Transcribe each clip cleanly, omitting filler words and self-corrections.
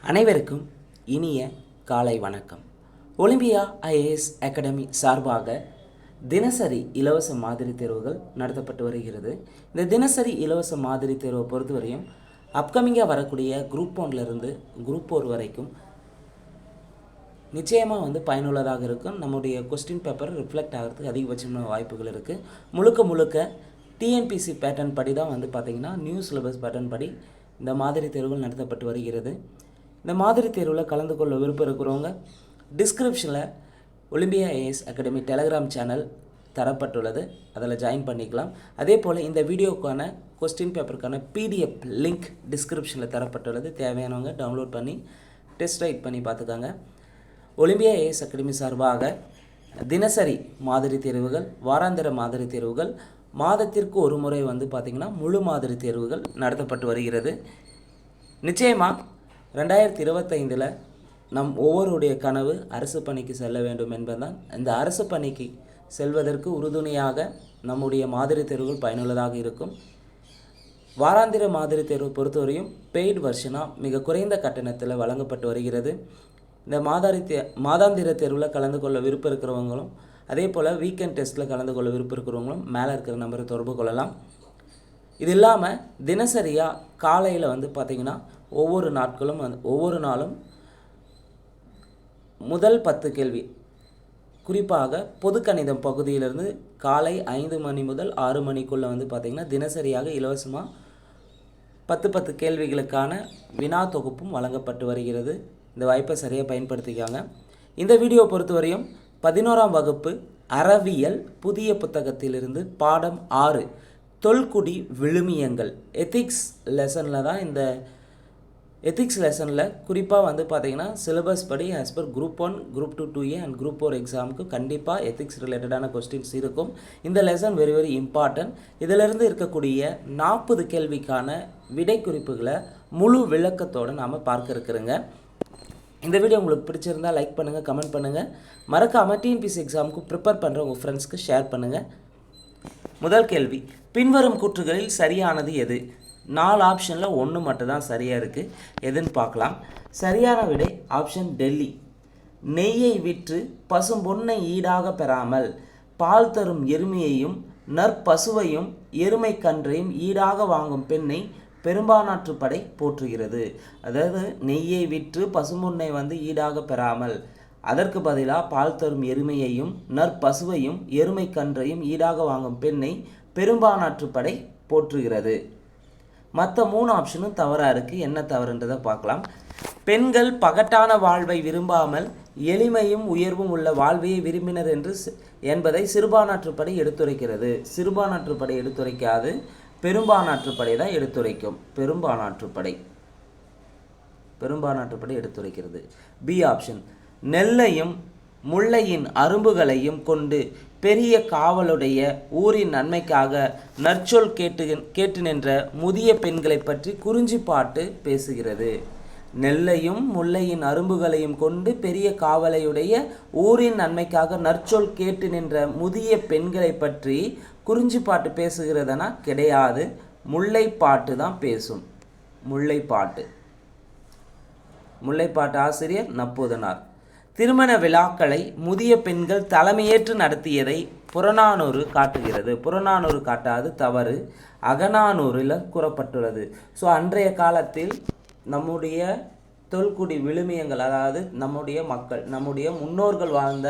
அனைவருக்கும் இனிய காலை வணக்கம். ஒலிம்பியா ஐஏஎஸ் அகாடமி சார்பாக தினசரி இலவச மாதிரி தேர்வுகள் நடத்தப்பட்டு வருகிறது. இந்த தினசரி இலவச மாதிரி தேர்வை பொறுத்தவரையும் அப்கமிங்காக வரக்கூடிய குரூப் 1லேருந்து குரூப் 4 வரைக்கும் நிச்சயமாக பயனுள்ளதாக இருக்கும். நம்முடைய கொஸ்டின் பேப்பர் ரிஃப்ளெக்ட் ஆகிறதுக்கு அதிகபட்சமான வாய்ப்புகள் இருக்குது. முழுக்க டிஎன்பிசி பேட்டர்ன் படி தான் பார்த்திங்கன்னா நியூ சிலபஸ் பேட்டர்ன் படி இந்த மாதிரி தேர்வுகள் நடத்தப்பட்டு வருகிறது. இந்த மாதிரி தேர்வில் கலந்து கொள்ள விருப்பம் இருக்கிறவங்க டிஸ்கிரிப்ஷனில் Olympia IAS academy Telegram channel தரப்பட்டுள்ளது, அதில் ஜாயின் பண்ணிக்கலாம். அதே போல் இந்த வீடியோக்கான கொஸ்டின் பேப்பருக்கான பிடிஎஃப் லிங்க் டிஸ்கிரிப்ஷனில் தரப்பட்டுள்ளது. தேவையானவங்க டவுன்லோட் பண்ணி டெஸ்ட் ரைட் பண்ணி பார்த்துக்காங்க. ஒலிம்பியா ஐஏஎஸ் அகாடமி சார்பாக தினசரி மாதிரி தேர்வுகள், வாராந்திர மாதிரி தேர்வுகள், மாதத்திற்கு ஒரு முறை பார்த்திங்கன்னா முழு மாதிரி தேர்வுகள் நடத்தப்பட்டு வருகிறது. நிச்சயமாக 2025 நம் ஒவ்வொருடைய கனவு அரசு பணிக்கு செல்ல வேண்டும் என்பதுதான். இந்த அரசு பணிக்கு செல்வதற்கு உறுதுணையாக நம்முடைய மாதிரி தேர்வுகள் பயனுள்ளதாக இருக்கும். வாராந்திர மாதிரி தேர்வு பொறுத்தவரையும் பெய்டு வெர்ஷனாக மிக குறைந்த கட்டணத்தில் வழங்கப்பட்டு வருகிறது. இந்த மாதாந்திர தேர்வில் கலந்து கொள்ள விருப்பம் இருக்கிறவங்களும், அதே போல் வீக்கெண்ட் டெஸ்ட்டில் கலந்து கொள்ள விருப்பம் இருக்கிறவங்களும் மேலே இருக்கிற நம்பரை தொடர்பு கொள்ளலாம். இது இல்லாமல் தினசரியாக காலையில் பார்த்திங்கன்னா ஒவ்வொரு நாட்களும் ஒவ்வொரு நாளும் முதல் 10 கேள்வி, குறிப்பாக பொது கணிதம் பகுதியிலிருந்து காலை 5 மணி முதல் 6 மணிக்குள்ளே பார்த்திங்கன்னா தினசரியாக இலவசமாக 10 கேள்விகளுக்கான வினா தொகுப்பும் வழங்கப்பட்டு வருகிறது. இந்த வாய்ப்பை சரியாக பயன்படுத்திக்காங்க. இந்த வீடியோ பொறுத்தவரையும் 11ஆம் வகுப்பு அறவியல் புதிய புத்தகத்திலிருந்து பாடம் 6 தொல்குடி விழுமியங்கள் எத்திக்ஸ் லெசனில் தான். இந்த எத்திக்ஸ் லெசனில் குறிப்பாக பார்த்திங்கன்னா சிலபஸ் படி as per group 1, group 2, 2A and group 4 எக்ஸாமுக்கு கண்டிப்பாக எத்திக்ஸ் ரிலேட்டடான கொஸ்டின்ஸ் இருக்கும். இந்த லெசன் வெரி இம்பார்ட்டன்ட். இதிலிருந்து இருக்கக்கூடிய 40 கேள்விக்கான விடை குறிப்புகளை முழு விளக்கத்தோடு நாம் பார்க்க இருக்கிறோங்க. இந்த வீடியோ உங்களுக்கு பிடிச்சிருந்தால் லைக் பண்ணுங்கள், கமெண்ட் பண்ணுங்கள். மறக்காமல் டிஎன்பிசி எக்ஸாமுக்கு ப்ரிப்பேர் பண்ணுற உங்கள் ஃப்ரெண்ட்ஸ்க்கு ஷேர் பண்ணுங்கள். முதல் கேள்வி, பின்வரும் கூற்றுகளில் சரியானது எது? 4 ஆப்ஷனில் 1 மட்டும் தான் சரியாக இருக்குது. எதுன்னு பார்க்கலாம். சரியான விடை ஆப்ஷன் டெல்லி. நெய்யை விற்று பசும்பொன்னை ஈடாக பெறாமல் பால் தரும் எருமையையும் நற்பசுவையும் எருமை கன்றையும் ஈடாக வாங்கும் பெண்ணை பெரும்பானாற்று படை போற்றுகிறது. அதாவது நெய்யை விற்று பசும்பொன்னை ஈடாக பெறாமல் அதற்கு பதிலாக பால் தரும் எருமையையும் நற்பசுவையும் எருமை கன்றையும் ஈடாக வாங்கும் பெண்ணை பெரும்பானாற்று படை போற்றுகிறது. மற்ற 3 ஆப்ஷனும் தவறாக இருக்குது. என்ன தவறுன்றதை பார்க்கலாம். பெண்கள் பகட்டான வாழ்வை விரும்பாமல் எளிமையும் உயர்வும் உள்ள வாழ்வையை விரும்பினர் என்பதை சிறுபானாற்றுப்படை எடுத்துரைக்கிறது. சிறுபானாற்றுப்படை எடுத்துரைக்காது, பெரும்பானாற்றுப்படை தான் எடுத்துரைக்கும். பெரும்பானாற்றுப்படை எடுத்துரைக்கிறது. பி ஆப்ஷன், நெல்லையும் முல்லையின் அரும்புகளையும் கொண்டு பெரிய காவலுடைய ஊரின் நன்மைக்காக நற்சொல் கேட்டு நின்ற முதிய பெண்களை பற்றி குறிஞ்சி பாட்டு பேசுகிறது. நெல்லையும் முல்லையின் அரும்புகளையும் கொண்டு பெரிய காவலையுடைய ஊரின் நன்மைக்காக நற்சொல் கேட்டு நின்ற முதிய பெண்களை பற்றி குறிஞ்சி பாட்டு பேசுகிறதுனா கிடையாது, முல்லைப்பாட்டு தான் பேசும். முல்லைப்பாட்டு ஆசிரியர் நப்பூதனார். திருமண விழாக்களை முதிய பெண்கள் தலைமையேற்று நடத்தியதை புறநானூறு காட்டுகிறது. புறநானூறு காட்டாது, தவறு. அகநானூறில் கூறப்பட்டுள்ளது. ஸோ அன்றைய காலத்தில் நம்முடைய தொல்குடி விழுமியங்கள், அதாவது நம்முடைய மக்கள், நம்முடைய முன்னோர்கள் வாழ்ந்த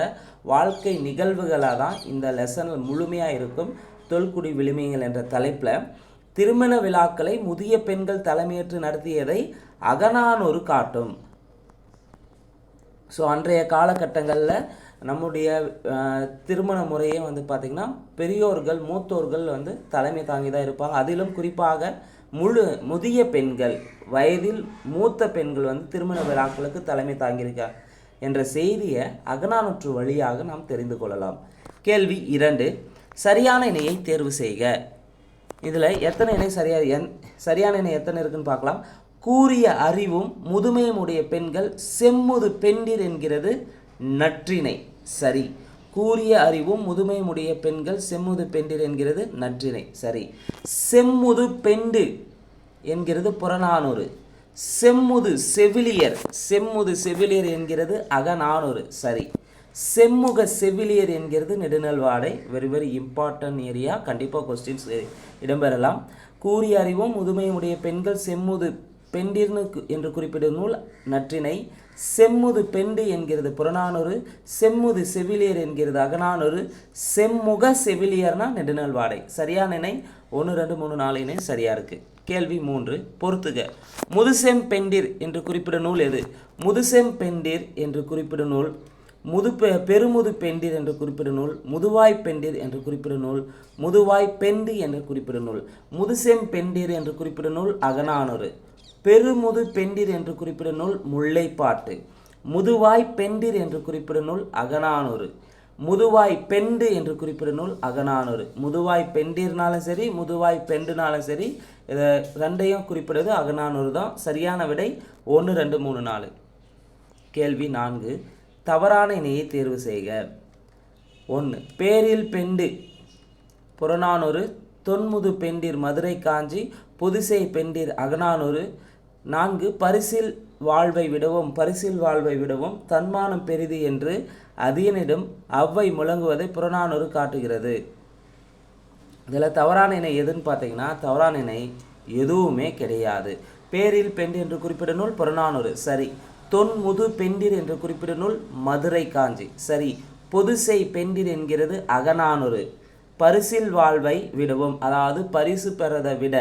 வாழ்க்கை நிகழ்வுகளாக தான் இந்த லெசனில் முழுமையாக இருக்கும். தொல்குடி விழுமியங்கள் என்ற தலைப்பில் திருமண விழாக்களை முதிய பெண்கள் தலைமையேற்று நடத்தியதை அகநானூறு காட்டும். ஸோ அன்றைய காலகட்டங்களில் நம்முடைய திருமண முறையே பார்த்திங்கன்னா பெரியோர்கள், மூத்தோர்கள் தலைமை தாங்கி தான் இருப்பாங்க. அதிலும் குறிப்பாக முதிய பெண்கள், வயதில் மூத்த பெண்கள் திருமண விழாக்களுக்கு தலைமை தாங்கியிருக்காங்க என்ற செய்தியை அகநானூற்று வழியாக நாம் தெரிந்து கொள்ளலாம். கேள்வி 2, சரியான இணையை தேர்வு செய்க. இதில் எத்தனை இணை சரியான இணை எத்தனை இருக்குன்னு பார்க்கலாம். கூறிய அறிவும் முதுமையும் உடைய பெண்கள் செம்முது பெண்டிர் என்கிறது நற்றிணை. சரி. கூறிய அறிவும் முதுமையும் உடைய பெண்கள் செம்முது பெண்டிர் என்கிறது நற்றிணை. சரி. செம்முது பெண்டு என்கிறது புறநானூறு. செம்முது செவிலியர். செம்முது செவிலியர் என்கிறது அகநானூறு. சரி. செம்முக செவிலியர் என்கிறது Nedunalvadai. Very very important area. கண்டிப்பாக கொஸ்டின்ஸ் இடம்பெறலாம். கூறிய அறிவும் முதுமையுடைய பெண்கள் செம்முது பெண்டிர்னு என்று குறிப்பிடும் நூல் நற்றிணை. செம்முது பெண்டு என்கிறது புறநானூறு. செம்முது செவிலியர் என்கிறது அகநானூறு. செம்முக செவிலியர்னா நெடுநல்வாடை. சரியான இணை 1 2 3 4 இணை சரியா இருக்கு. கேள்வி 3 பொறுத்துக. முதுசெம் பெண்டிர் என்று குறிப்பிடும் நூல் எது? முதுசெம் பெண்டிர் என்று குறிப்பிடும் நூல் பெருமுது பெண்டிர் என்று குறிப்பிடும் நூல், முதுவாய் பெண்டிர் என்று குறிப்பிடும் நூல், முதுவாய் பெண்டு என்று குறிப்பிடும் நூல். முதுசெம் பெண்டிர் என்று குறிப்பிடும் நூல் அகநானூறு. பெருமுது பெண்டிர் என்று குறிப்பிடும் நூல் முல்லைப்பாட்டு. முதுவாய் பெண்டிர் என்று குறிப்பிடும் நூல் அகநானூறு. முதுவாய் பெண்டு என்று குறிப்பிடும் நூல் அகநானூறு. முதுவாய் பெண்டிர்னாலும் சரி முதுவாய் பெண்டுனாலும் சரி இதை ரெண்டையும் குறிப்பிடுறது அகநானூறு தான். சரியான விடை 1 2 3 4. கேள்வி 4 தவறான இணையை தேர்வு செய்க. 1 பேரில் பெண்டு புறநானூறு. தொன்முது பெண்டிர் மதுரை காஞ்சி. புதுசை பெண்டிர் அகநானூறு. 4 பரிசில் வாழ்வை விடவும் தன்மானம் பெரிது என்று அதியனிடம் அவ்வை முழங்குவதை புறநானூறு காட்டுகிறது. இதில் தவறான இணை எதுன்னு பார்த்தீங்கன்னா தவறான இணை எதுவுமே கிடையாது. பேரில் பெண்டு என்று குறிப்பிடும் நூல் புறநானூறு. சரி. தொன்முது பெண்டிர் என்று குறிப்பிடும் நூல் மதுரை காஞ்சி. சரி. பொதுசை பெண்டிர் என்கிறது அகநானூறு. பரிசில் வாழ்வை விடவும் அதாவது பரிசு பெறதை விட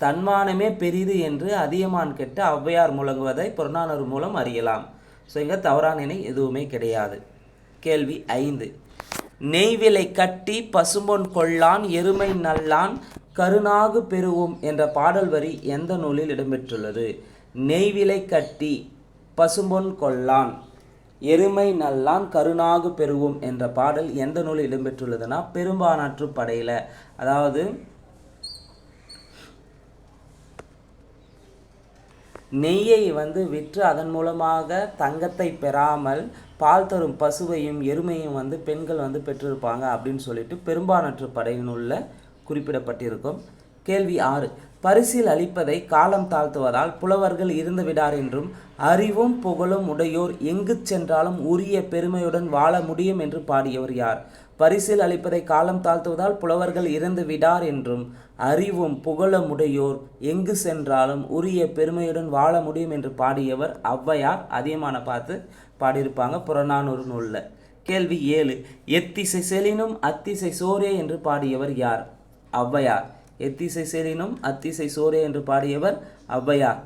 தன்மானமே பெரிது என்று அதியமான் கெட்ட ஔவையார் முழங்குவதை புறநானூறு மூலம் அறியலாம். ஸோ இங்கே தவறான இணை எதுவுமே கிடையாது. கேள்வி 5 நெய்விலை கட்டி பசும்பொன் கொள்ளான் எருமை நல்லான் கருணாகு பெறுவோம் என்ற பாடல் வரி எந்த நூலில் இடம்பெற்றுள்ளது? நெய்விலை கட்டி பசும்பொன் கொள்ளான் எருமை நல்லான் கருணாகு பெறுவோம் என்ற பாடல் எந்த நூலில் இடம்பெற்றுள்ளதுன்னா பெரும்பானாற்று படையில். அதாவது நெய்யை விற்று அதன் மூலமாக தங்கத்தை பெறாமல் பால் தரும் பசுவையும் எருமையும் பெண்கள் பெற்றிருப்பாங்க அப்படின்னு சொல்லிட்டு பெரும்பானாற்று படையினுள்ள குறிப்பிடப்பட்டிருக்கும். கேள்வி 6 பரிசில் அளிப்பதை காலம் தாழ்த்துவதால் புலவர்கள் இருந்து விடார் என்றும் அறிவும் புகழும் உடையோர் எங்கு சென்றாலும் உரிய பெருமையுடன் வாழ முடியும் என்று பாடியவர் யார்? பரிசில் அளிப்பதை காலம் தாழ்த்துவதால் புலவர்கள் இறந்து விடார் என்றும் அறிவும் புகழும் உடையோர் எங்கு சென்றாலும் உரிய பெருமையுடன் வாழ முடியும் என்று பாடியவர் ஔவையார். அதியமான பார்த்து பாடியிருப்பாங்க புறநானூறு நூலில். கேள்வி 7 எத்திசை செலினும் அத்திசை சோரே என்று பாடியவர் யார்? ஔவையார். எத்திசை செலினும் அத்திசை சோரே என்று பாடியவர் ஔவையார்.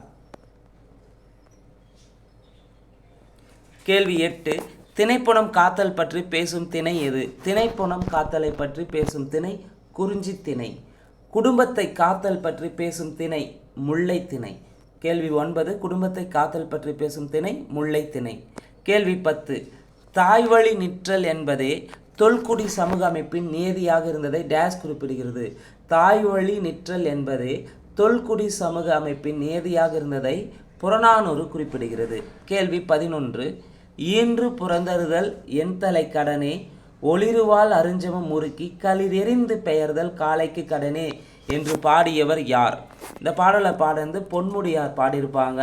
கேள்வி 8 திணைப்புணம் காத்தல் பற்றி பேசும் திணை எது? திணைப்புணம் காத்தலை பற்றி பேசும் திணை குறிஞ்சி திணை. குடும்பத்தை காத்தல் பற்றி பேசும் திணை முல்லை திணை. கேள்வி 9 குடும்பத்தை காத்தல் பற்றி பேசும் திணை முல்லை திணை. கேள்வி 10 தாய்வழி நிற்றல் என்பதே தொல்குடி சமூக அமைப்பின் நியதியாக இருந்ததை டேஸ் குறிப்பிடுகிறது. தாய்வழி நிற்றல் என்பதே தொல்குடி சமூக அமைப்பின் நியதியாக இருந்ததை புறநானூறு குறிப்பிடுகிறது. கேள்வி 11 ஈன்று புறந்தறுதல் என் தலை கடனே ஒளிருவாள் அருஞ்சமம் முறுக்கி களிரெறிந்து பெயர்தல் காலைக்கு கடனே என்று பாடியவர் யார்? இந்த பாடலை பாடந்து பொன்முடியார் பாடியிருப்பாங்க.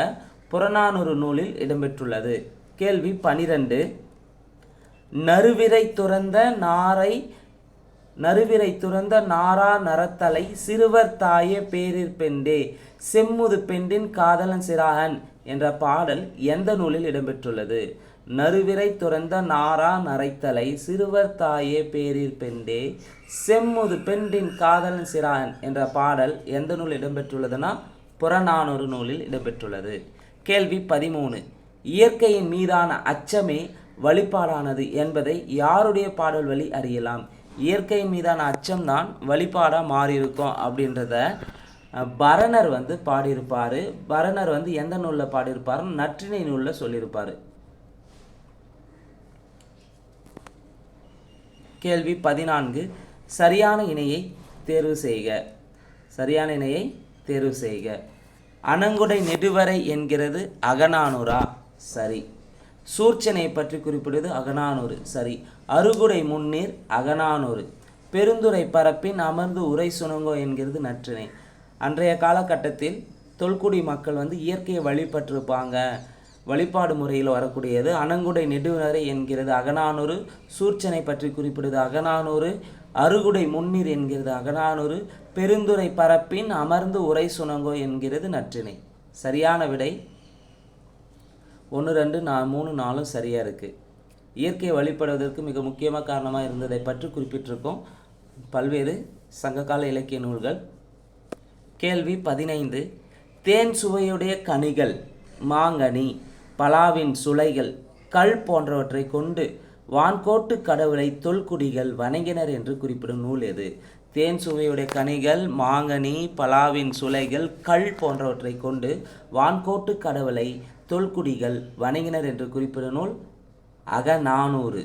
புறநானூறு நூலில் இடம்பெற்றுள்ளது. கேள்வி 12 நறுவிரை துறந்த நாரா நரத்தலை சிறுவர் தாயே பேரிற் பெண்டே செம்முது பெண்டின் காதலன் சிறாகன் என்ற பாடல் எந்த நூலில் இடம்பெற்றுள்ளது? நறுவிரை துறந்த நாரா நரைத்தலை சிறுவர் தாயே பேரிற் பெண்டே செம்முது பெண்டின் காதலன் சிறாகன் என்ற பாடல் எந்த நூலில் இடம்பெற்றுள்ளதுன்னா புறநானூறு நூலில் இடம்பெற்றுள்ளது. கேள்வி 13 இயற்கையின் மீதான அச்சமே வழிபாடானது என்பதை யாருடைய பாடல் வழி அறியலாம்? இயற்கையின் மீதான அச்சம்தான் வழிபாடாக மாறியிருக்கும் அப்படின்றத பரணர் பாடியிருப்பார். பரணர் எந்த நூலில் பாடியிருப்பார்? நற்றிணை நூலில் சொல்லியிருப்பார். கேள்வி 14 சரியான இணையை தேர்வு செய்க. அணங்குடை நெடுவரை என்கிறது அகநானூறா? சரி. சூர்ச்சனை பற்றி குறிப்பிடுவது அகநானூறு. சரி. அருகுடை முன்னீர் அகநானூறு. பெருந்துரை பரப்பின் அமர்ந்து உரை சுணங்கோ என்கிறது நற்றிணை. அன்றைய காலகட்டத்தில் தொல்குடி மக்கள் வந்து இயற்கையை வழிபட்டிருப்பாங்க. வழிபாடு முறையில் வரக்கூடியது. அணங்குடை நெடுநரை என்கிறது அகநானூறு. சூர்ச்சனை பற்றி குறிப்பிடுது அகநானூறு. அறுகுடை முன்னீர் என்கிறது அகநானூறு. பெருந்துறை பரப்பின் அமர்ந்து உரை சுணங்கோ என்கிறது நற்றிணை. சரியான விடை 1, 2, 3, 4 சரியாக இருக்குது. இயற்கையை வழிபடுவதற்கு மிக முக்கியமாக காரணமாக இருந்ததை பற்றி குறிப்பிட்டிருக்கோம் பல்வேறு சங்ககால இலக்கிய நூல்கள். கேள்வி 15. தேன் சுவையுடைய கனிகள், மாங்கனி, பலாவின் சுளைகள், கல் போன்றவற்றை கொண்டு வான்கோட்டு கடவுளை தொல்குடிகள் வணங்கினர் என்று குறிப்பிடும் நூல் எது? தேன் சுவையுடைய கனிகள், மாங்கனி, பலாவின் சுளைகள், கல் போன்றவற்றை கொண்டு வான்கோட்டு கடவுளை தொல்குடிகள் வணங்கினர் என்று குறிப்பிடும் நூல் அகநானூறு.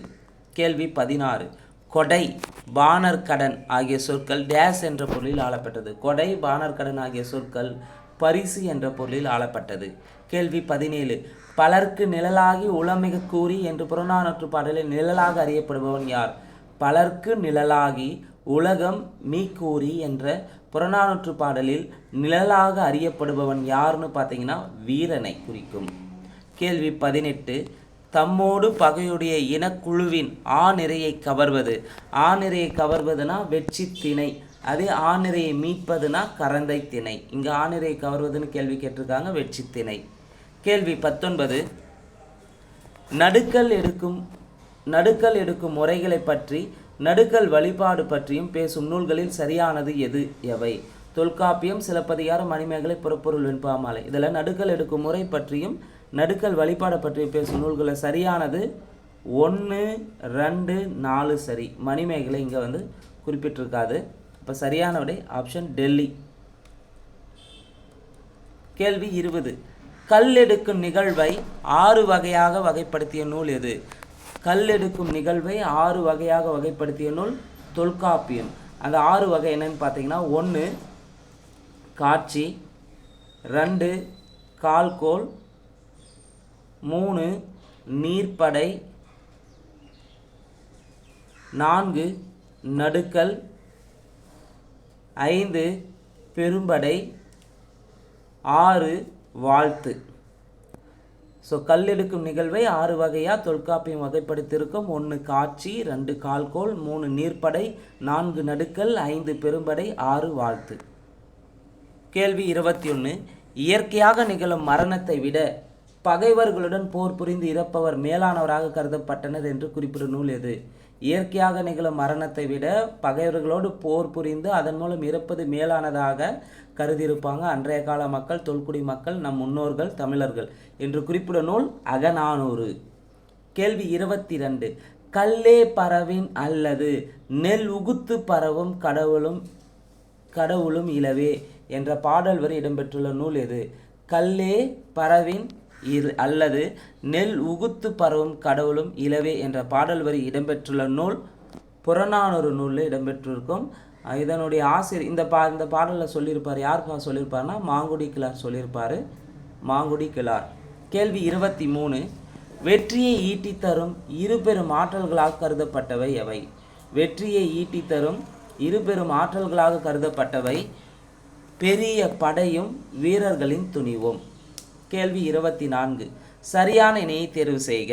கேள்வி 16. கொடை, பாணர்கடன் ஆகிய சொற்கள் டேஸ் என்ற பொருளில் ஆளப்பட்டது. கொடை, பாணர்கடன் ஆகிய சொற்கள் பரிசு என்ற பொருளில் ஆளப்பட்டது. கேள்வி 17. பலருக்கு நிழலாகி உளமிக கூறி என்று புறநானூற்று பாடலில் நிழலாக அறியப்படுபவன் யார்? பலருக்கு நிழலாகி உலகம் மீக்கூறி என்ற புறநானூற்று பாடலில் நிழலாக அறியப்படுபவன் யாருன்னு பார்த்தீங்கன்னா வீரனை குறிக்கும். கேள்வி 18. தம்மோடு பகையுடைய இனக்குழுவின் ஆநிரையை கவர்வது. ஆநிரையை கவர்வதுனா வெற்றி திணை. அதே ஆநிரையை மீட்பதுனா கரந்தை திணை. இங்கே ஆநிரையை கவர்வதுன்னு கேள்வி கேட்டிருக்காங்க, வெற்றி திணை. கேள்வி 19. நடுக்கல் எடுக்கும் முறைகளை பற்றி நடுக்கல் வழிபாடு பற்றியும் பேசும் நூல்களில் சரியானது எது எவை? தொல்காப்பியம், சிலப்பதிகாரம், மணிமேகலை, புறப்பொருள் வெண்பாமாலை. இதில் நடுக்கல் எடுக்கும் முறை பற்றியும் நடுக்கல் வழிபாடு பற்றியும் பேசும் நூல்களில் சரியானது 1, 2, 4 சரி. மணிமேகலை இங்கே வந்து குறிப்பிட்டிருக்காது. இப்போ சரியான விடை ஆப்ஷன் டெல்லி. கேள்வி 20. கல் எடுக்கும் நிகழ்வை 6 வகையாக வகைப்படுத்திய நூல் எது? கல் எடுக்கும் நிகழ்வை 6 வகையாக வகைப்படுத்திய நூல் தொல்காப்பியம். அந்த 6 வகை என்னன்னு பார்த்தீங்கன்னா 1 காட்சி, 2 கால்கோள், 3 நீர்ப்படை, 4 நடுக்கல், 5 பெரும்படை, 6 வாழ்த்து. ஸோ கல் எடுக்கும் நிகழ்வை 6 வகையாக தொல்காப்பியம் வகைப்படுத்தியிருக்கும். 1 காட்சி, 2 கால்கோள், 3 நீர்ப்படை, 4 நடுக்கல், 5 பெரும்படை, 6 வாழ்த்து. கேள்வி 21. இயற்கையாக நிகழும் மரணத்தை விட பகைவர்களுடன் போர் புரிந்து இறப்பவர் மேலானவராக கருதப்பட்டனர் என்று குறிப்பிடும் நூல் எது? இயற்கையாக நிகழும் மரணத்தை விட பகைவர்களோடு போர் புரிந்து அதன் மூலம் இறப்பது மேலானதாக கருதியிருப்பாங்க அன்றைய கால மக்கள், தொல்குடி மக்கள், நம் முன்னோர்கள், தமிழர்கள் என்று குறிப்பிடும் நூல் அகநானூறு. கேள்வி 22. கல்லே பரவின் அல்லது நெல் உகுத்து பரவும் கடவுளும் இலவே என்ற பாடல் வரி இடம்பெற்றுள்ள நூல் எது? கல்லே பரவின் அல்லது நெல் உகுத்து பரவும் கடவுளும் இலவே என்ற பாடல் வரி இடம்பெற்றுள்ள நூல் புறநானூறு நூலில் இடம்பெற்றிருக்கும். இதனுடைய ஆசிரியர் இந்த பாடலில் சொல்லியிருப்பார். யார் சொல்லியிருப்பார்னா மாங்குடி கிழார் சொல்லியிருப்பார். மாங்குடி கிழார். கேள்வி 23. வெற்றியை ஈட்டி தரும் 2 பெரும் ஆற்றல்களாக கருதப்பட்டவை எவை? வெற்றியை ஈட்டி தரும் 2 பெரும் ஆற்றல்களாக கருதப்பட்டவை பெரிய படையும் வீரர்களின் துணிவும். கேள்வி 24. சரியான இணையை தேர்வு செய்க.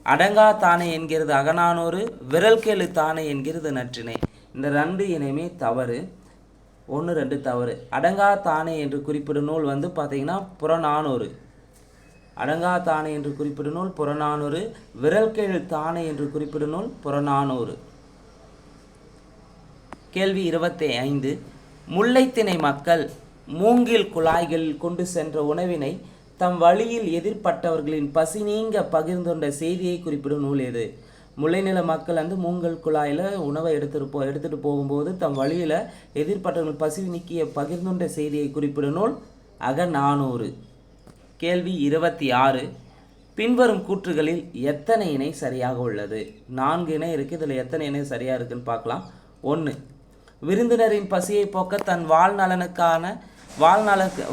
அடங்கா தானே என்கிறது அகநானூறு, விரல் கேளு தானே என்கிறது நற்றிணை. இந்த 2 இணையுமே தவறு. 1, 2 தவறு. அடங்கா தானே என்று குறிப்பிடும் நூல் வந்து பார்த்தீங்கன்னா புறநானூறு. அடங்கா தானே என்று குறிப்பிடும் நூல் புறநானூறு. விரல் கேளு தானே என்று குறிப்பிடும் நூல் புறநானூறு. கேள்வி 25. முல்லைத்திணை மக்கள் மூங்கில் குழாய்களில் கொண்டு சென்ற உணவினை தம் வழியில் எதிர்பட்டவர்களின் பசி நீங்க பகிர்ந்துண்ட செய்தியை குறிப்பிடும் நூல் எது? முல்லைநில மக்கள் வந்து மூங்கல் குழாயில் உணவை எடுத்துகிட்டு போகும்போது தம் வழியில் எதிர்பட்டவர்கள் பசி நீக்கிய பகிர்ந்துண்ட செய்தியை குறிப்பிடும் நூல் அகநானூறு. கேள்வி 26. பின்வரும் கூற்றுகளில் எத்தனை இணை சரியாக உள்ளது? 4 இணை இருக்குது. இதில் எத்தனை இணை சரியாக இருக்குன்னு பார்க்கலாம். 1. விருந்தினரின் பசியை போக்க தன்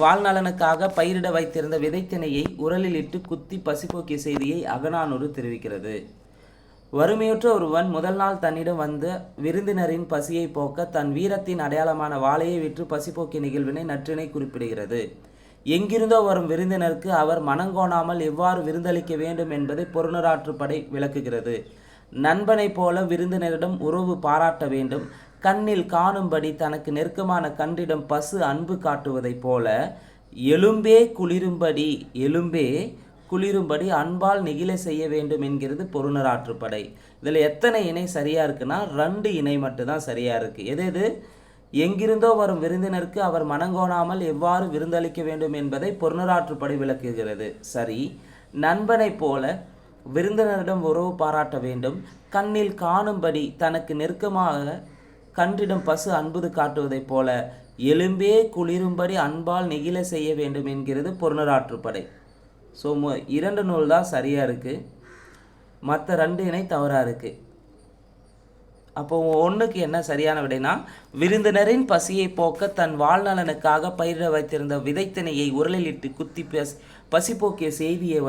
வாழ்நலனுக்காக பயிரிட வைத்திருந்த விதைத்திணையை உரலில் இட்டு குத்தி பசிப்போக்கிய செய்தியை அகநானூறு தெரிவிக்கிறது. வறுமையுற்ற ஒருவன் முதல் நாள் தன்னிடம் வந்த விருந்தினரின் பசியை போக்க தன் வீரத்தின் அடையாளமான வாளையை விற்று பசிப்போக்கிய நிகழ்வினை நற்றிணை குறிப்பிடுகிறது. எங்கிருந்தோ வரும் விருந்தினருக்கு அவர் மனங்கோணாமல் எவ்வாறு விருந்தளிக்க வேண்டும் என்பதை புறநூறாற்றுப்படை விளக்குகிறது. நண்பனைப் போல விருந்தினரிடம் உறவு பாராட்ட வேண்டும். கண்ணில் காணும்படி தனக்கு நெருக்கமான கன்றிடம் பசு அன்பு காட்டுவதைப் போல எலும்பே குளிரும்படி அன்பால் நெகிழ செய்ய வேண்டும் என்கிறது புறநூறாற்றுப்படை. இதில் எத்தனை இணை சரியாக இருக்குன்னா 2 இணை மட்டும்தான் சரியாக இருக்குது. எது எங்கிருந்தோ வரும் விருந்தினருக்கு அவர் மனங்கோணாமல் எவ்வாறு விருந்தளிக்க வேண்டும் என்பதை புறநூறாற்றுப்படை விளக்குகிறது. சரி. நண்பனைப் போல விருந்தினரிடம் உறவு பாராட்ட வேண்டும். கண்ணில் காணும்படி தனக்கு நெருக்கமாக கன்றிடம் பசு அன்பு காட்டுவதைப் போல எலும்பே குளிரும்படி அன்பால் நெகிழ செய்ய வேண்டும் என்கிறது புறநூறாற்றுப்படை. ஸோ 2 நூல் தான் சரியாக இருக்குது, மற்ற 2 இணை தவறாக இருக்குது. அப்போ 1க்கு என்ன சரியான விடைனா, விருந்தினரின் பசியை போக்க தன் வாழ்நலனுக்காக பயிரிட வைத்திருந்த விதைத்திணையை உரலிலிட்டு குத்தி பசி போக்கிய செய்தியை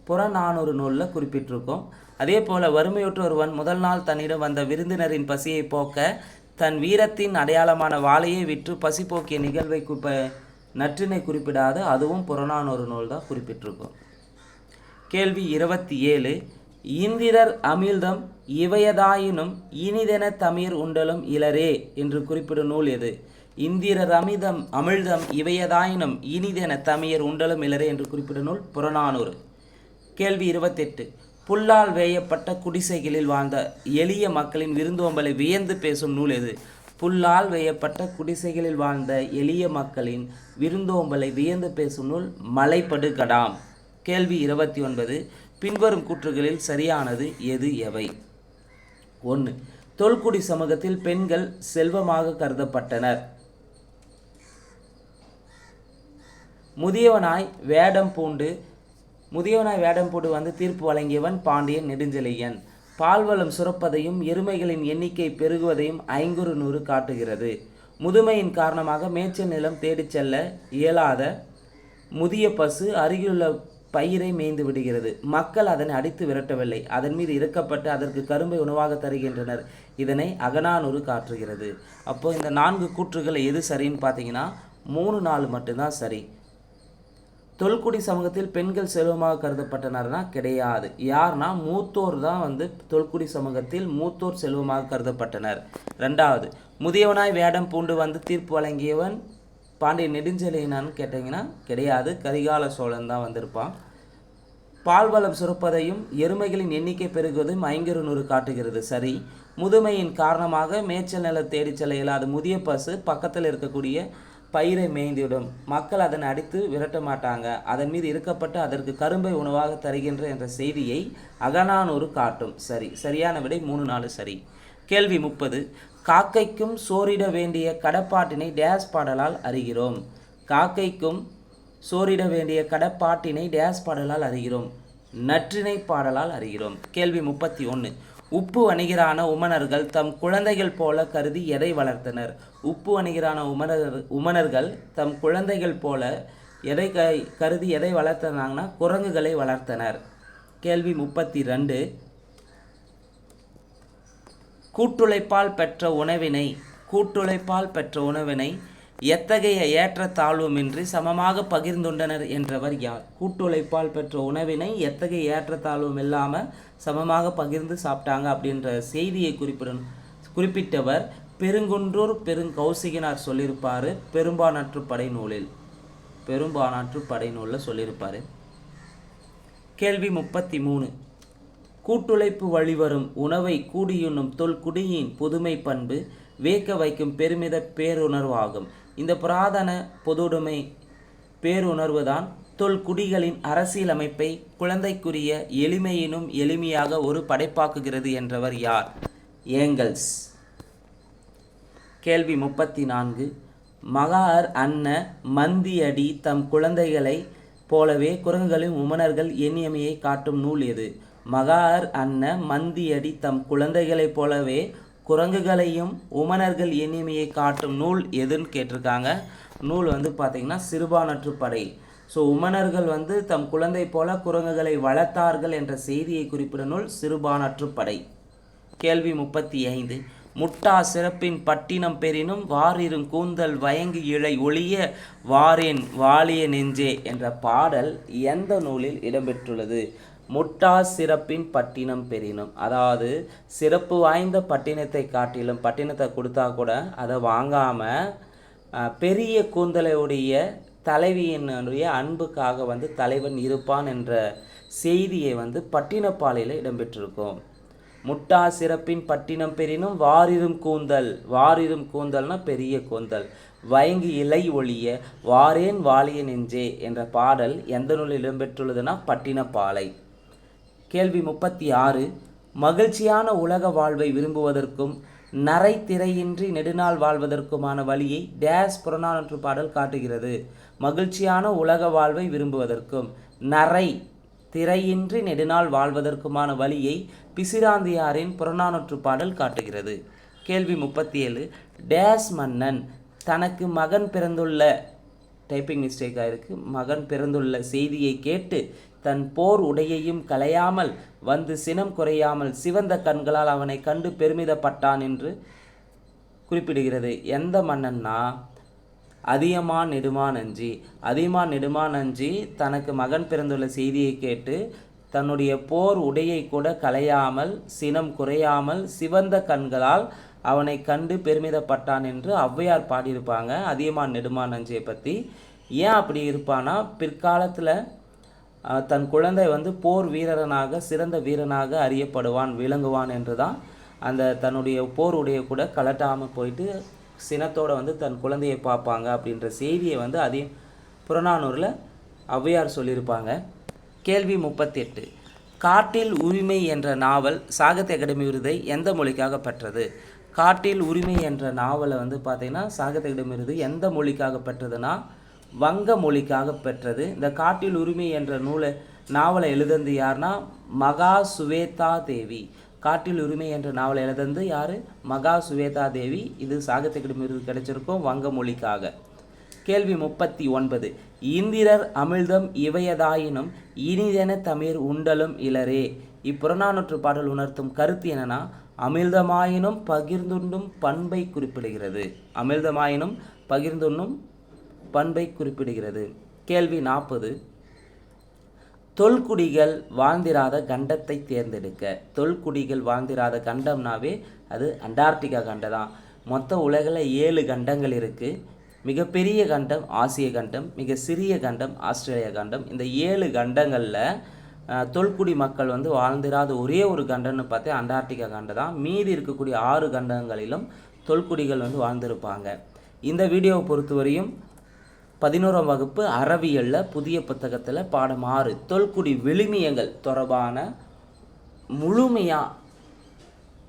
புறநானூறு நூலில் குறிப்பிட்டிருக்கோம். அதே போல் வறுமையுற்ற ஒருவன் முதல் நாள் தன்னிடம் வந்த விருந்தினரின் பசியை போக்க தன் வீரத்தின் அடையாளமான வாளையை விற்று பசி போக்கிய நிகழ்வை நற்றினை குறிப்பிடாத அதுவும் புறநானூறு நூல் தான் குறிப்பிட்டிருக்கோம். கேள்வி 27. இந்திரர் அமிழ்தம் இவையதாயினும் இனிதென தமிர் உண்டலும் இலரே என்று குறிப்பிடும் நூல் எது? இந்திரர் அமிழ்தம் இவையதாயினும் இனிதென தமிர் உண்டலும் இலரே என்று குறிப்பிடும் நூல் புறநானூறு. கேள்வி 28. புல்லால் வேயப்பட்ட குடிசைகளில் வாழ்ந்த எளிய மக்களின் விருந்தோம்பலை வியந்து பேசும் நூல் எது? புல்லால் வேயப்பட்ட குடிசைகளில் வாழ்ந்த எளிய மக்களின் விருந்தோம்பலை வியந்து பேசும் நூல் மலைப்படுகடாம். கேள்வி 29. பின்வரும் கூற்றுகளில் சரியானது எவை? 1. தொல்குடி சமூகத்தில் பெண்கள் செல்வமாக கருதப்பட்டனர். முதியவனாய் வேடம் பூண்டு வந்து தீர்ப்பு வழங்கியவன் பாண்டியன் நெடுஞ்செழியன். பால்வளம் சுரப்பதையும் எருமைகளின் எண்ணிக்கை பெருகுவதையும் 500 காட்டுகிறது. முதுமையின் காரணமாக மேய்ச்சல் நிலம் தேடிச் செல்ல இயலாத முதிய பசு அருகிலுள்ள பயிரை மேய்ந்து விடுகிறது. மக்கள் அதனை அடித்து விரட்டவில்லை, அதன் மீது இறக்கப்பட்டு அதற்கு கரும்பை உணவாக தருகின்றனர். இதனை அகநானூறு காட்டுகிறது. அப்போ இந்த 4 கூற்றுகள் எது சரின்னு பார்த்தீங்கன்னா 3, 4 மட்டும்தான் சரி. தொல்குடி சமூகத்தில் பெண்கள் செல்வமாக கருதப்பட்டனர்னா கிடையாது. யார்னா மூத்தோர் தான் வந்து தொல்குடி சமூகத்தில் மூத்தோர் செல்வமாக கருதப்பட்டனர். 2வது, முதியவனாய் வேடம் பூண்டு வந்து தீர்ப்பு வழங்கியவன் பாண்டிய நெடுஞ்செழியனான்னு கேட்டிங்கன்னா கிடையாது, கரிகால சோழன் தான் வந்திருப்பான். பால்வளம் சுரப்பதையும் எருமைகளின் எண்ணிக்கை பெருகுவதையும் 500 காட்டுகிறது. சரி. முதுமையின் காரணமாக மேய்ச்சல் நிலம் தேடி செல்ல இயலாத முதிய பசு பக்கத்தில் இருக்கக்கூடிய பயிரை மேய்ந்துவிடும். மக்கள் அதனை அடித்து விரட்ட மாட்டாங்க, அதன் மீது இருக்கப்பட்டு அதற்கு கரும்பை உணவாக தருகின்ற என்ற செய்தியை அகநானூறு காட்டும். சரி. சரியான விடை 3, 4 சரி. கேள்வி 30. காக்கைக்கும் சோறிட வேண்டிய கடப்பாட்டினை டேஸ் பாடலால் அறிகிறோம். காக்கைக்கும் சோறிட வேண்டிய கடப்பாட்டினை டேஸ் பாடலால் அறிகிறோம். நற்றினை பாடலால் அறிகிறோம். கேள்வி 31. உப்பு வணிகரான உமணர்கள் தம் குழந்தைகள் போல கருதி எதை வளர்த்தனர்? உப்பு வணிகரான உமணர்கள் தம் குழந்தைகள் போல எதை கருதி எதை வளர்த்தனாங்கன்னா குரங்குகளை வளர்த்தனர். கேள்வி 32. கூட்டுழைப்பால் பெற்ற உணவினை எத்தகைய ஏற்ற தாழ்வுமின்றி சமமாக பகிர்ந்துண்டனர் என்றவர் யார்? கூட்டுழைப்பால் பெற்ற உணவினை எத்தகைய ஏற்ற தாழ்வும் இல்லாமல் சமமாக பகிர்ந்து சாப்பிட்டாங்க அப்படின்ற செய்தியை குறிப்பிட்டவர் பெருங்குன்றூர் பெருங்கௌசிகனார் சொல்லியிருப்பார். பெரும்பானாற்று படை நூலில் சொல்லியிருப்பார். கேள்வி 33. கூட்டுழைப்பு வழிவரும் உணவை கூடியுண்ணும் தொல்குடியின் புதுமை பண்பு வியக்க வைக்கும் பெருமித பேருணர்வாகும். இந்த புராதன பொதுவுடைமை பேருணர்வுதான் தொல்குடிகளின் அரசியலமைப்பை குழந்தைக்குரிய எளிமையினும் எளிமையாக ஒரு படைப்பாக்குகிறது என்றவர் யார்? ஏங்கல்ஸ். கேள்வி 34. மகார் அன்ன மந்தியடி தம் குழந்தைகளை போலவே குரங்குகளின் உமணர்கள் எண்ணியமையை காட்டும் நூல் எது? மகார் அன்ன மந்தியடி தம் குழந்தைகளைப் போலவே குரங்குகளையும் உமணர்கள் எண்ணியமையை காட்டும் நூல் எதுன்னு கேட்டிருக்காங்க. நூல் வந்து பார்த்திங்கன்னா சிறுபானாற்றுப்படை. ஸோ உமணர்கள் வந்து தம் குழந்தை போல குரங்குகளை வளர்த்தார்கள் என்ற செய்தியை குறிப்பிடும் நூல் சிறுபானாற்றுப்படை. கேள்வி 35. முட்டா சிறப்பின் பட்டினம் பெறினும் வாரிரும் கூந்தல் வயங்கு இழை ஒளிய வாரேன் வாலிய நெஞ்சே என்ற பாடல் எந்த நூலில் இடம்பெற்றுள்ளது? முட்டா சிறப்பின் பட்டினம் பெறினும், அதாவது சிறப்பு வாய்ந்த பட்டினத்தை காட்டிலும், பட்டினத்தை கொடுத்தா கூட அதை வாங்காமல் பெரிய கூந்தலையுடைய தலைவியினுடைய அன்புக்காக தலைவன் இருப்பான் என்ற செய்தியை பட்டினப்பாலையில் இடம்பெற்றிருக்கும். முட்டா சிறப்பின் பட்டினம் பெறினும் வாரிரும் கூந்தல், வாரிரும் கூந்தல்னா பெரிய கூந்தல், வயங்கு இலை ஒளிய வாரேன் வாலிய நெஞ்சே என்ற பாடல் எந்த நூலில் இடம்பெற்றுள்ளதுன்னா பட்டினப்பாலை. கேள்வி 36. மகிழ்ச்சியான உலக வாழ்வை விரும்புவதற்கும் நரை திரையின்றி நெடுநாள் வாழ்வதற்குமான வழியை டேஸ் புறநானூற்று பாடல் காட்டுகிறது. மகிழ்ச்சியான உலக வாழ்வை விரும்புவதற்கும் நரை திரையின்றி நெடுநாள் வாழ்வதற்குமான வழியை பிசிராந்தியாரின் புறநானூற்று பாடல் காட்டுகிறது. கேள்வி 37. டேஸ் மன்னன் தனக்கு மகன் பிறந்துள்ள, டைப்பிங் மிஸ்டேக்காக இருக்குது, மகன் பிறந்துள்ள செய்தியை கேட்டு தன் போர் உடையையும் களையாமல் சினம் குறையாமல் சிவந்த கண்களால் அவனை கண்டு பெருமிதப்பட்டான் என்று குறிப்பிடுகிறது. எந்த மன்னன்னா அதியமான் நெடுமானஞ்சி. அதியமான் நெடுமானஞ்சி தனக்கு மகன் பிறந்துள்ள செய்தியை கேட்டு தன்னுடைய போர் உடையை கூட களையாமல் சினம் குறையாமல் சிவந்த கண்களால் அவனை கண்டு பெருமிதப்பட்டான் என்று ஔவையார் பாடியிருப்பாங்க அதியமான் நெடுமானஞ்சியை பற்றி. ஏன் அப்படி இருப்பானா, பிற்காலத்தில் தன் குழந்தை போர் வீரனாக சிறந்த வீரனாக அறியப்படுவான் விளங்குவான் என்று தான் அந்த தன்னுடைய போர் உடையை கூட கலட்டாமல் போயிட்டு சினத்தோடு தன் குழந்தையை பார்ப்பாங்க அப்படின்ற செய்தியை அதே புறநானூரில் ஔவையார் சொல்லியிருப்பாங்க. கேள்வி 38. காட்டில் உரிமை என்ற நாவல் சாகித்ய அகாடமி விருதை எந்த மொழிக்காக பெற்றது? காட்டில் உரிமை என்ற நாவலை பார்த்திங்கன்னா சாகித்ய அகாடமி விருது எந்த மொழிக்காக பெற்றதுன்னா வங்க மொழிக்காக பெற்றது. இந்த காட்டில் உரிமை என்ற நாவலை எழுதந்து யார்னா மகா சுவேதா தேவி. காட்டில் உரிமை என்ற நாவலை எழுதந்து யார்? மகா சுவேதா தேவி. இது சாகித்ய அகாடமி விருது கிடைச்சிருக்கும் வங்க மொழிக்காக. கேள்வி 39. இந்திரர் அமிழ்தம் இவையதாயினும் இனிதென தமிழ் உண்டலும் இலரே. இப்புறநானூற்று பாடல் உணர்த்தும் கருத்து என்னன்னா அமிழ்தமாயினும் பகிர்ந்துண்ணும் பண்பை குறிப்பிடுகிறது. அமிழ்தமாயினும் பகிர்ந்துண்ணும் பண்பை குறிப்பிடுகிறது. கேள்வி 40. தொல்குடிகள் வாழ்ந்திராத கண்டத்தை தேர்ந்தெடுக்க. தொல்குடிகள் வாழ்ந்திராத கண்டம்னாவே அது அண்டார்டிகா கண்டம் தான். மொத்த உலகில் 7 கண்டங்கள் இருக்குது. மிகப்பெரிய கண்டம் ஆசிய கண்டம், மிக சிறிய கண்டம் ஆஸ்திரேலியா கண்டம். இந்த 7 கண்டங்களில் தொல்குடி மக்கள் வாழ்ந்திராத ஒரே ஒரு கண்டம்னு பார்த்தா அண்டார்டிகா கண்டம் தான். மீதி இருக்கக்கூடிய 6 கண்டங்களிலும் தொல்குடிகள் வாழ்ந்திருப்பாங்க. இந்த வீடியோவை பொறுத்தவரையும் 11ஆம் வகுப்பு அறவியலில் புதிய புத்தகத்தில் பாடம் 6 தொல்குடி விழுமியங்கள் தொடர்பான முழுமையாக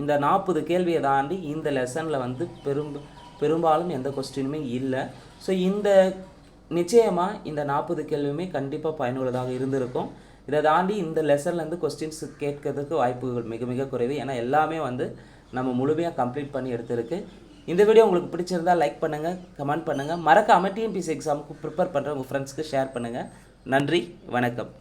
இந்த 40 கேள்வியை தாண்டி இந்த லெசனில் பெரும்பாலும் எந்த கொஸ்டினுமே இல்லை. ஸோ இந்த நிச்சயமாக இந்த 40 கேள்வியுமே கண்டிப்பாக பயனுள்ளதாக இருந்திருக்கும். இதை தாண்டி இந்த லெசன்லேருந்து கொஸ்டின்ஸ் கேட்கறதுக்கு வாய்ப்புகள் மிக மிக குறைவு. ஏன்னா எல்லாமே நம்ம முழுமையாக கம்ப்ளீட் பண்ணி எடுத்திருக்கு. இந்த வீடியோ உங்களுக்கு பிடிச்சிருந்தால் லைக் பண்ணுங்கள், கமெண்ட் பண்ணுங்கள். மறக்காமல் டிஎன்பிஎஸ்சி எக்ஸாமுக்கு ப்ரிப்பேர் பண்ணுற உங்கள் ஃப்ரெண்ட்ஸ்க்கு ஷேர் பண்ணுங்கள். நன்றி, வணக்கம்.